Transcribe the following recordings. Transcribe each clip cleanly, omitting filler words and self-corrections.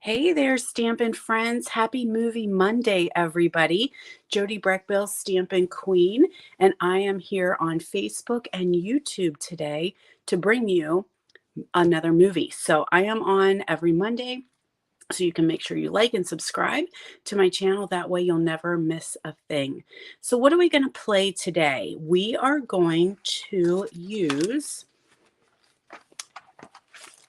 Hey there, Stampin' friends. Happy Movie Monday, everybody. Jody Brechbill, Stampin' Queen, and I am here on Facebook and YouTube today to bring you another movie. So I am on every Monday, so you can make sure you like and subscribe to my channel. That way you'll never miss a thing. So what are we going to play today? We are going to use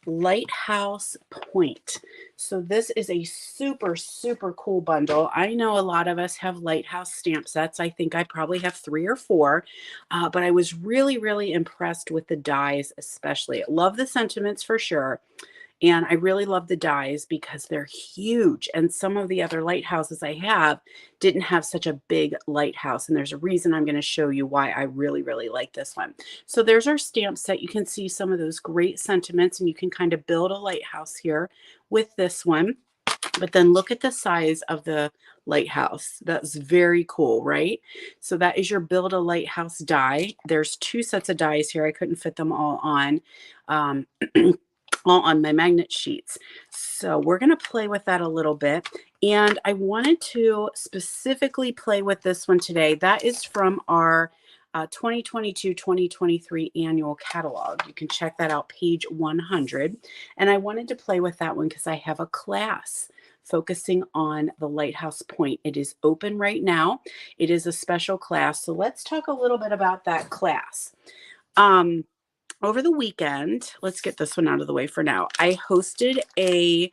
Lighthouse Point. So this is a super, super cool bundle. I know a lot of us have Lighthouse stamp sets. I think I probably have 3 or 4, but I was really, really impressed with the dies especially. Love the sentiments for sure. And I really love the dies because they're huge. And some of the other lighthouses I have didn't have such a big lighthouse. And there's a reason I'm going to show you why I really, really like this one. So there's our stamp set. You can see some of those great sentiments, and you can kind of build a lighthouse here with this one. But then look at the size of the lighthouse. That's very cool, right? So that is your Build a Lighthouse die. There's 2 sets of dies here. I couldn't fit them all on. All on my magnet sheets. So we're going to play with that a little bit. And I wanted to specifically play with this one today. That is from our 2022-2023 annual catalog. You can check that out, page 100. And I wanted to play with that one because I have a class focusing on the Lighthouse Point. It is open right now. It is a special class. So let's talk a little bit about that class. Over the weekend, let's get this one out of the way for now. I hosted a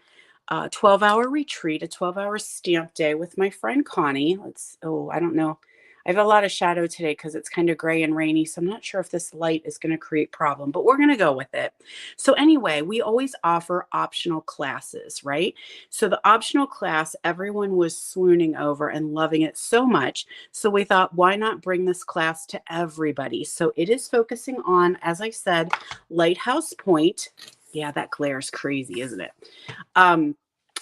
12-hour retreat, a 12-hour stamp day with my friend Connie. I don't know. I have a lot of shadow today because it's kind of gray and rainy, so I'm not sure if this light is going to create problem, but we're going to go with it. So anyway, we always offer optional classes, right? So the optional class, everyone was swooning over and loving it so much. So we thought, why not bring this class to everybody? So it is focusing on, as I said, Lighthouse Point. Yeah, that glare is crazy, isn't it?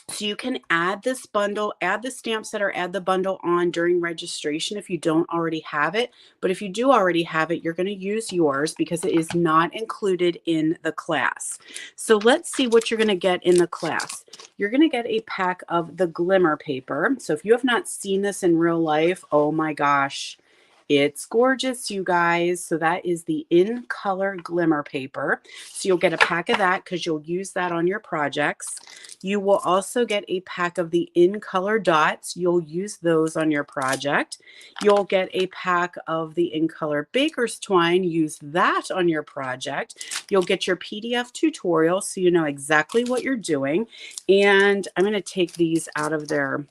So you can add this bundle, add the stamp set, or add the bundle on during registration if you don't already have it. But if you do already have it, you're going to use yours because it is not included in the class. So let's see what you're going to get in the class. You're going to get a pack of the glimmer paper. So if you have not seen this in real life, oh my gosh, it's gorgeous, you guys. So that is the In Color Glimmer paper. So you'll get a pack of that because you'll use that on your projects. You will also get a pack of the In Color dots. You'll use those on your project. You'll get a pack of the In Color Baker's Twine. Use that on your project. You'll get your PDF tutorial so you know exactly what you're doing. And I'm going to take these out of their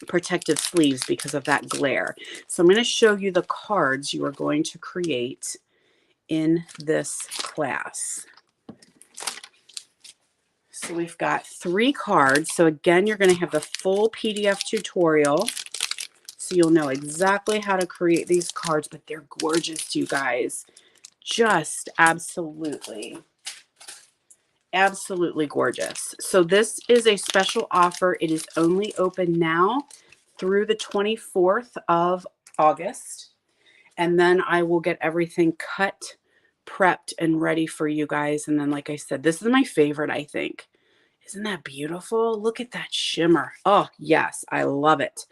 protective sleeves because of that glare. So I'm going to show you the cards you are going to create in this class. So we've got 3 cards. So again, you're going to have the full PDF tutorial. So you'll know exactly how to create these cards, but they're gorgeous, you guys. Just absolutely gorgeous. So this is a special offer. It is only open now through the 24th of August. And then I will get everything cut, prepped, and ready for you guys. And then, like I said, this is my favorite, I think. Isn't that beautiful? Look at that shimmer. Oh, yes. I love it.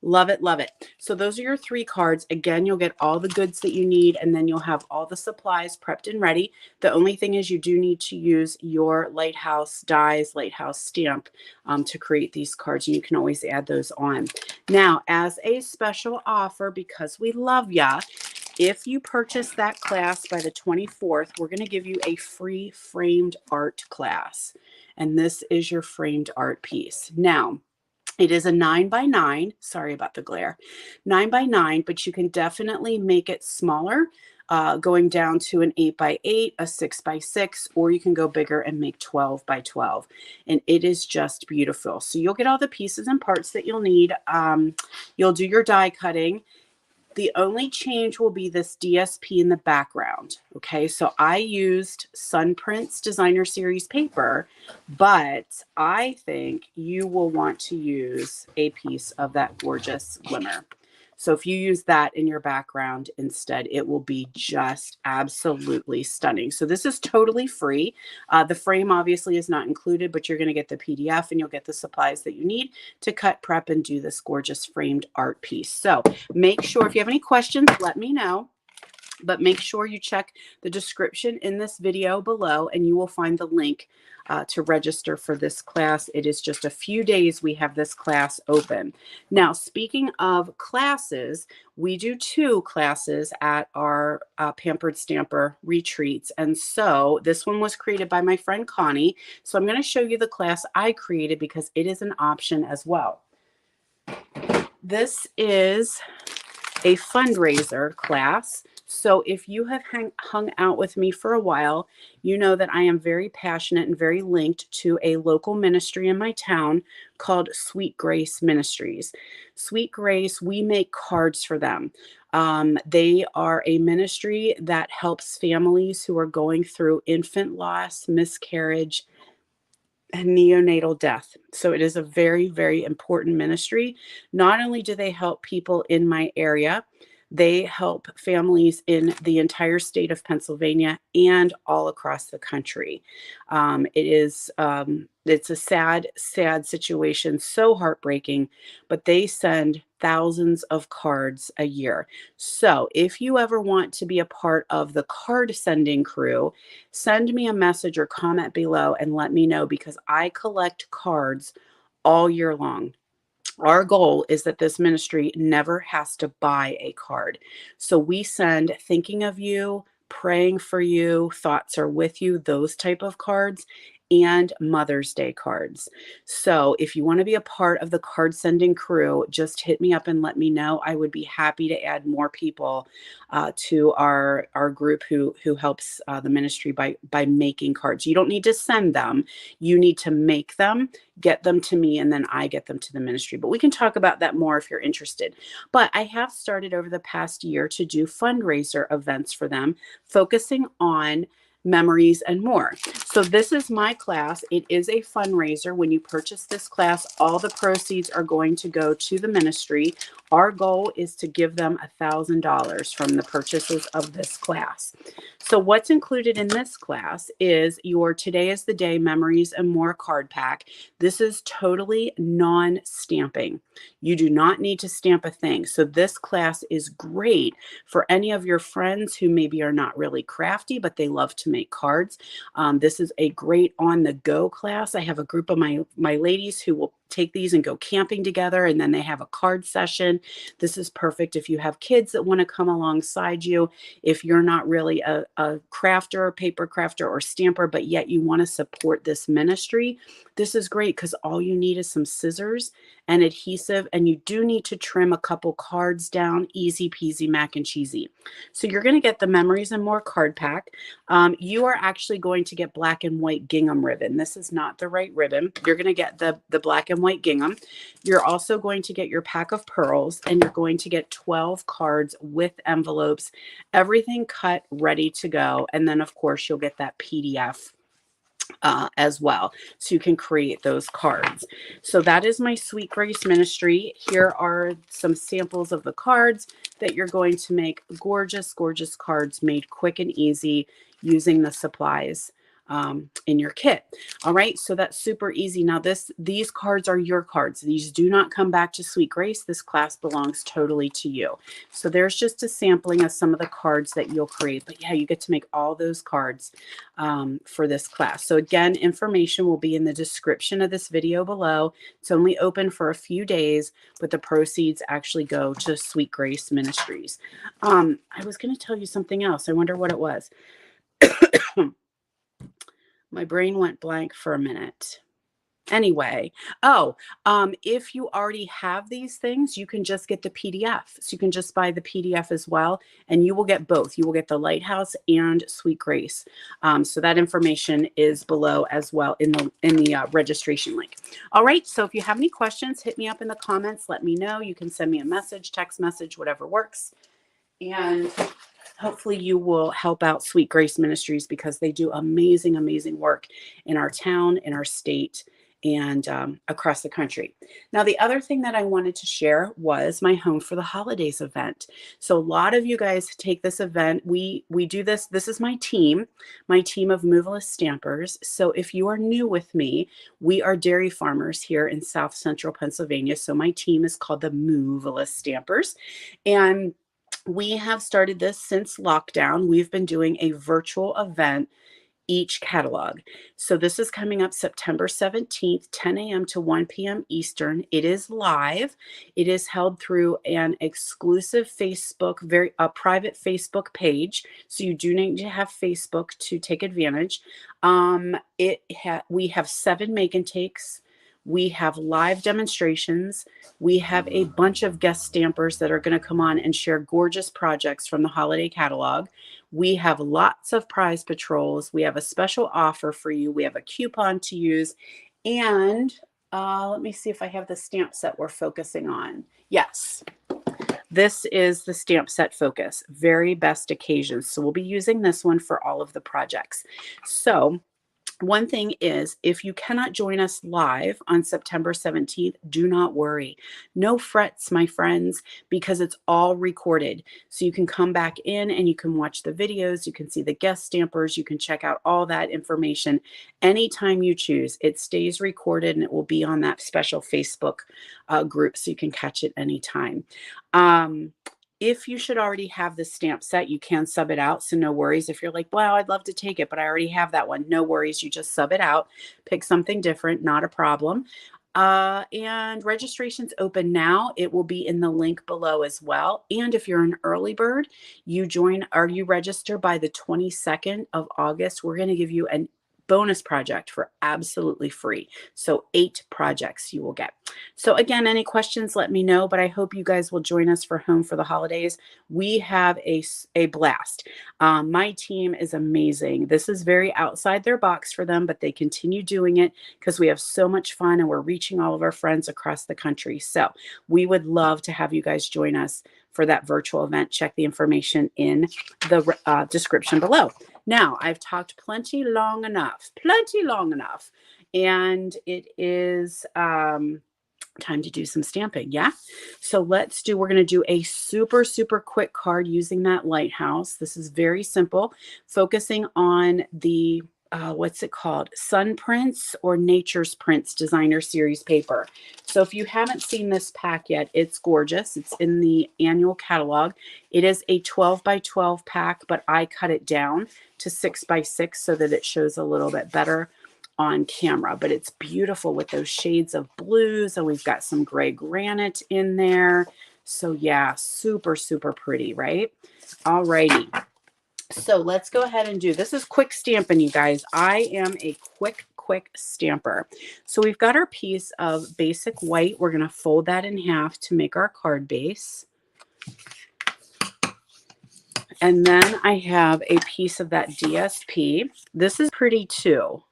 Love it, love it. So those are your 3 cards. Again, you'll get all the goods that you need, and then you'll have all the supplies prepped and ready. The only thing is you do need to use your Lighthouse dies, Lighthouse stamp to create these cards, and you can always add those on. Now, as a special offer, because we love ya, if you purchase that class by the 24th, we're going to give you a free framed art class. And this is your framed art piece. Now, it is a 9x9. Sorry about the glare. 9x9, but you can definitely make it smaller, going down to an 8x8, a 6x6, or you can go bigger and make 12x12. And it is just beautiful. So you'll get all the pieces and parts that you'll need. You'll do your die cutting. The only change will be this DSP in the background. Okay, so I used Sunprint's Designer Series paper, but I think you will want to use a piece of that gorgeous glimmer. So if you use that in your background instead, it will be just absolutely stunning. So this is totally free. The frame obviously is not included, but you're going to get the PDF and you'll get the supplies that you need to cut, prep, and do this gorgeous framed art piece. So make sure if you have any questions, let me know. But make sure you check the description in this video below and you will find the link to register for this class. It is just a few days we have this class open. Now, speaking of classes, we do 2 classes at our Pampered Stamper retreats. And so this one was created by my friend Connie. So I'm going to show you the class I created because it is an option as well. This is a fundraiser class. So if you have hung out with me for a while, you know that I am very passionate and very linked to a local ministry in my town called Sweet Grace Ministries. Sweet Grace, we make cards for them. They are a ministry that helps families who are going through infant loss, miscarriage, and neonatal death. So it is a very, very important ministry. Not only do they help people in my area, they help families in the entire state of Pennsylvania and all across the country. It's a sad, sad situation, so heartbreaking, but they send thousands of cards a year. So if you ever want to be a part of the card sending crew, send me a message or comment below and let me know because I collect cards all year long. Our goal is that this ministry never has to buy a card. So we send thinking of you, praying for you, thoughts are with you, those type of cards, and Mother's Day cards. So if you want to be a part of the card sending crew, just hit me up and let me know. I would be happy to add more people to our group who helps the ministry by making cards. You don't need to send them. You need to make them, get them to me, and then I get them to the ministry. But we can talk about that more if you're interested. But I have started over the past year to do fundraiser events for them, focusing on memories and more. So this is my class. It is a fundraiser. When you purchase this class, all the proceeds are going to go to the ministry. Our goal is to give them $1,000 from the purchases of this class. So what's included in this class is your Today is the Day Memories and More card pack. This is totally non-stamping. You do not need to stamp a thing. So this class is great for any of your friends who maybe are not really crafty, but they love to make cards. This is a great on-the-go class. I have a group of my ladies who will take these and go camping together, and then they have a card session. This is perfect if you have kids that want to come alongside you. If you're not really a crafter, paper crafter, or stamper, but yet you want to support this ministry, this is great because all you need is some scissors and adhesive, and you do need to trim a couple cards down. Easy peasy mac and cheesy. So you're going to get the Memories and More card pack. You are actually going to get black and white gingham ribbon. This is not the right ribbon. You're going to get the black and white gingham. You're also going to get your pack of pearls, and you're going to get 12 cards with envelopes, everything cut, ready to go. And then, of course, you'll get that PDF as well, so you can create those cards. So that is my Sweet Grace Ministry. Here are some samples of the cards that you're going to make. Gorgeous, gorgeous cards made quick and easy using the supplies in your kit. All right, so that's super easy. Now these cards are your cards. These do not come back to Sweet Grace. This class belongs totally to you. So there's just a sampling of some of the cards that you'll create. But yeah, you get to make all those cards for this class. So again, information will be in the description of this video below. It's only open for a few days, but the proceeds actually go to Sweet Grace Ministries. I was going to tell you something else. I wonder what it was. My brain went blank for a minute. Anyway, if you already have these things, you can just get the PDF. So you can just buy the PDF as well, and you will get both. You will get the Lighthouse and Sweet Grace. So that information is below as well in the registration link. All right, so if you have any questions, hit me up in the comments. Let me know. You can send me a message, text message, whatever works. And hopefully you will help out Sweet Grace Ministries because they do amazing, amazing work in our town, in our state, and across the country. Now, the other thing that I wanted to share was my Home for the Holidays event. So a lot of you guys take this event. We do this. This is my team of moveless stampers. So if you are new with me, we are dairy farmers here in South Central Pennsylvania. So my team is called the Moveless Stampers. And we have started this since lockdown. We've been doing a virtual event each catalog. So this is coming up September 17th, 10 a.m. to 1 p.m. Eastern. It is live. It is held through an exclusive Facebook, a private Facebook page. So you do need to have Facebook to take advantage. We have 7 make and takes. We have live demonstrations. We have a bunch of guest stampers that are going to come on and share gorgeous projects from the holiday catalog. We have lots of prize patrols. We have a special offer for you. We have a coupon to use. And let me see if I have the stamp set we're focusing on. Yes, this is the stamp set focus, very best occasions. So we'll be using this one for all of the projects. So one thing is, if you cannot join us live on September 17th, do not worry. No frets, my friends, because it's all recorded. So you can come back in and you can watch the videos. You can see the guest stampers. You can check out all that information anytime you choose. It stays recorded and it will be on that special Facebook group, so you can catch it anytime. If you should already have the stamp set, you can sub it out. So no worries. If you're like, wow, I'd love to take it, but I already have that one. No worries. You just sub it out, pick something different, not a problem. And registration's open now. It will be in the link below as well. And if you're an early bird, you register by the 22nd of August, we're going to give you an bonus project for absolutely free. So 8 projects you will get. So again, any questions, let me know, but I hope you guys will join us for Home for the Holidays. We have a blast. My team is amazing. This is very outside their box for them, but they continue doing it because we have so much fun and we're reaching all of our friends across the country. So we would love to have you guys join us for that virtual event. Check the information in the description below. Now, I've talked plenty long enough, and it is time to do some stamping. Yeah. So we're going to do a super, super quick card using that Lighthouse. This is very simple, focusing on the what's it called? Sun Prints or Nature's Prints Designer Series paper. So if you haven't seen this pack yet, it's gorgeous. It's in the annual catalog. It is a 12 by 12 pack, but I cut it down to 6 by 6 so that it shows a little bit better on camera. But it's beautiful with those shades of blues, and we've got some gray granite in there. So yeah, super, super pretty, right? All righty. So let's go ahead and do, this is quick stamping, you guys. I am a quick stamper. So we've got our piece of basic white. We're going to fold that in half to make our card base. And then I have a piece of that DSP. This is pretty too,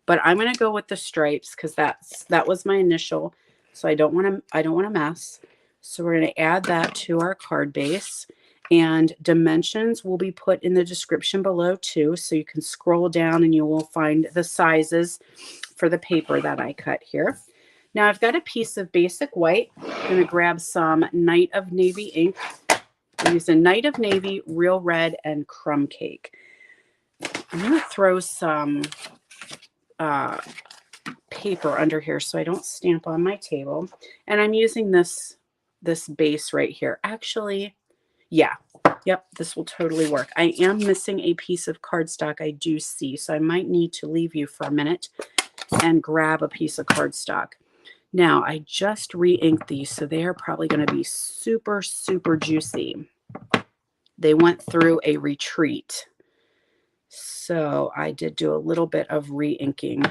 but I'm going to go with the stripes because that was my initial. So I don't want to mess. So we're going to add that to our card base. And dimensions will be put in the description below too. So you can scroll down and you will find the sizes for the paper that I cut here. Now I've got a piece of basic white. I'm going to grab some Night of Navy ink. I'm using Night of Navy, Real Red, and Crumb Cake. I'm going to throw some paper under here so I don't stamp on my table. And I'm using this base right here. Actually, yeah. Yep, this will totally work. I am missing a piece of cardstock I do see, so I might need to leave you for a minute and grab a piece of cardstock. Now, I just re-inked these, so they are probably going to be super, super juicy. They went through a retreat. So I did do a little bit of re-inking.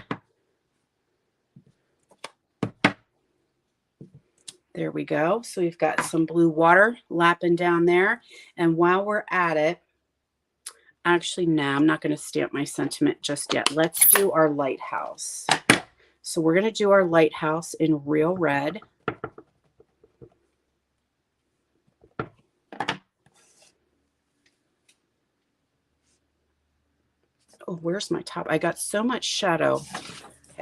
There we go. So we've got some blue water lapping down there. And while we're at it, actually, no, I'm not going to stamp my sentiment just yet. Let's do our Lighthouse. So we're going to do our Lighthouse in Real Red. Oh, where's my top? I got so much shadow.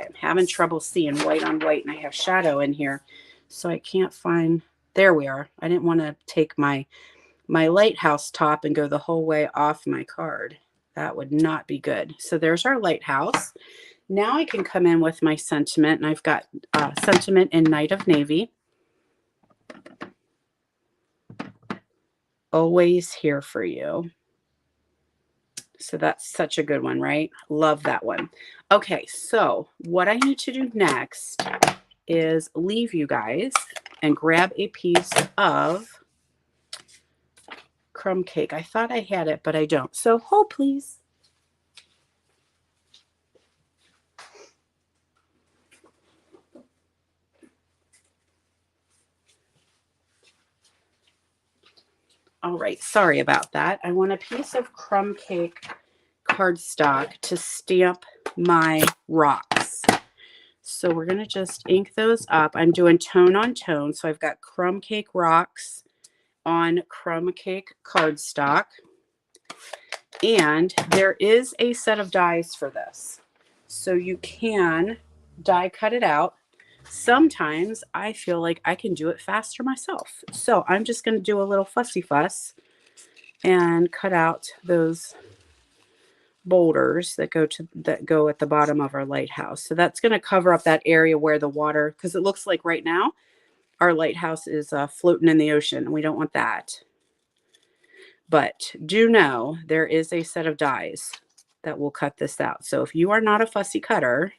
Okay, I'm having trouble seeing white on white, and I have shadow in here, so I can't find, there we are. I didn't want to take my lighthouse top and go the whole way off my card. That would not be good. So there's our lighthouse. Now I can come in with my sentiment, and I've got sentiment in Night of Navy. Always here for you. So that's such a good one, right? Love that one. Okay, so what I need to do next is leave you guys and grab a piece of crumb cake. I thought I had it, but I don't. So hold, please. All right, sorry about that. I want a piece of crumb cake cardstock to stamp my rocks. So we're going to just ink those up. I'm doing tone on tone. So I've got crumb cake rocks on crumb cake cardstock. And there is a set of dies for this. So you can die cut it out. Sometimes I feel like I can do it faster myself. So I'm just going to do a little fussy fuss and cut out those boulders that go at the bottom of our lighthouse. So that's going to cover up that area where the water, because it looks like right now our lighthouse is floating in the ocean, and we don't want that. But do know there is a set of dies that will cut this out. So if you are not a fussy cutter,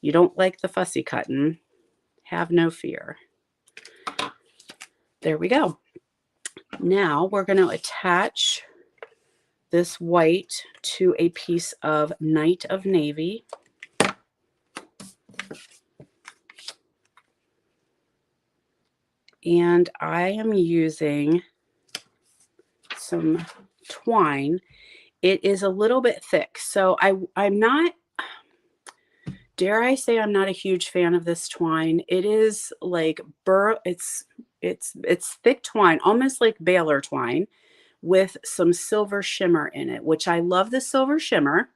you don't like the fussy cutting, have no fear. There we go. Now we're going to attach this white to a piece of Night of Navy. And I am using some twine. It is a little bit thick. So I'm not, dare I say, I'm not a huge fan of this twine. It is like it's thick twine, almost like baler twine, with some silver shimmer in it, which I love the silver shimmer,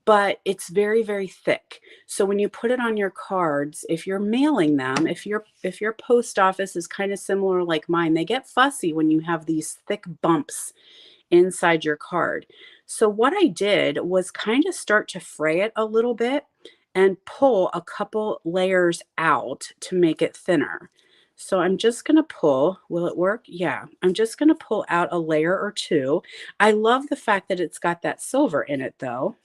but it's very, very thick. So when you put it on your cards, if you're mailing them, if your post office is kind of similar like mine, they get fussy when you have these thick bumps inside your card. So what I did was kind of start to fray it a little bit and pull a couple layers out to make it thinner. So I'm just going to pull, will it work? Yeah, I'm just going to pull out a layer or two. I love the fact that it's got that silver in it though,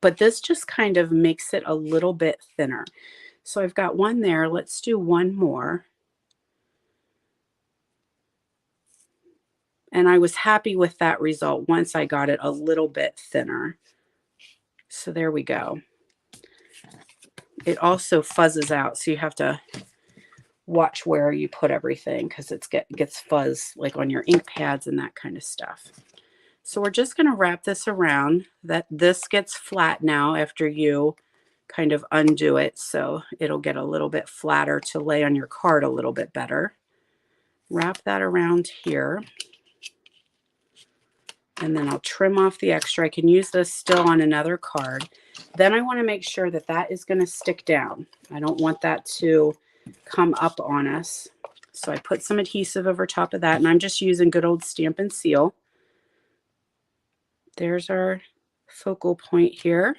but this just kind of makes it a little bit thinner. So I've got one there. Let's do one more. And I was happy with that result once I got it a little bit thinner. So there we go. It also fuzzes out, so you have to watch where you put everything because it gets fuzz like on your ink pads and that kind of stuff. So we're just going to wrap this around. That this gets flat now after you kind of undo it, so it'll get a little bit flatter to lay on your card a little bit better. Wrap that around here. And then I'll trim off the extra. I can use this still on another card. Then I want to make sure that that is going to stick down. I don't want that to come up on us. So I put some adhesive over top of that, and I'm just using good old Stampin' Seal. There's our focal point here.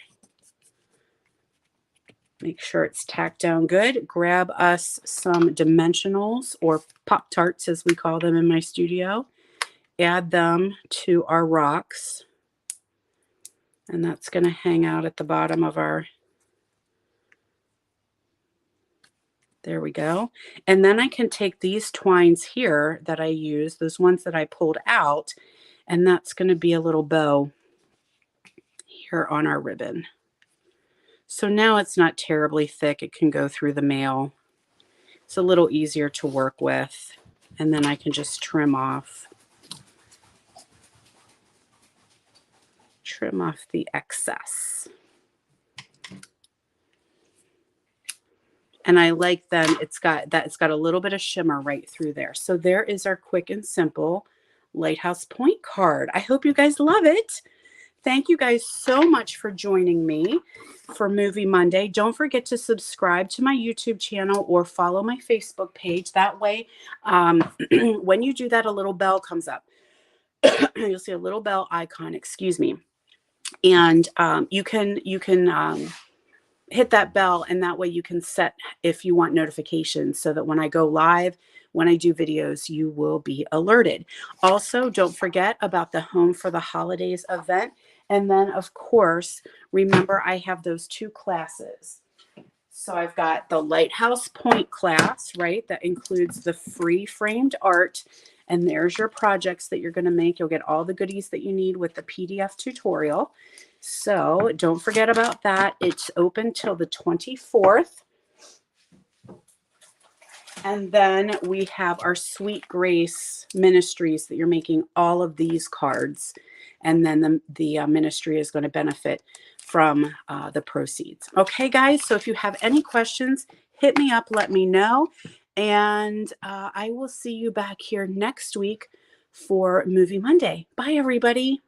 Make sure it's tacked down good. Grab us some dimensionals, or Pop-Tarts as we call them in my studio. Add them to our rocks, and that's going to hang out at the bottom of our, there we go. And then I can take these twines here that I use, those ones that I pulled out, and that's going to be a little bow here on our ribbon. So now it's not terribly thick. It can go through the mail. It's a little easier to work with. And then I can just trim off the excess. And I like them. It's got a little bit of shimmer right through there. So there is our quick and simple Lighthouse Point card. I hope you guys love it. Thank you guys so much for joining me for Movie Monday. Don't forget to subscribe to my YouTube channel or follow my Facebook page. That way, when you do that, a little bell comes up. You'll see a little bell icon, excuse me. And you can hit that bell, and that way you can set if you want notifications so that when I go live, when I do videos, you will be alerted. Also, don't forget about the Home for the Holidays event. And then, of course, remember I have those 2 classes. So I've got the Lighthouse Point class, right? That includes the free framed art. And there's your projects that you're going to make. You'll get all the goodies that you need with the PDF tutorial. So don't forget about that. It's open till the 24th. And then we have our Sweet Grace Ministries that you're making all of these cards. And then the ministry is going to benefit from the proceeds. Okay, guys. So if you have any questions, hit me up, let me know. And I will see you back here next week for Movie Monday. Bye, everybody.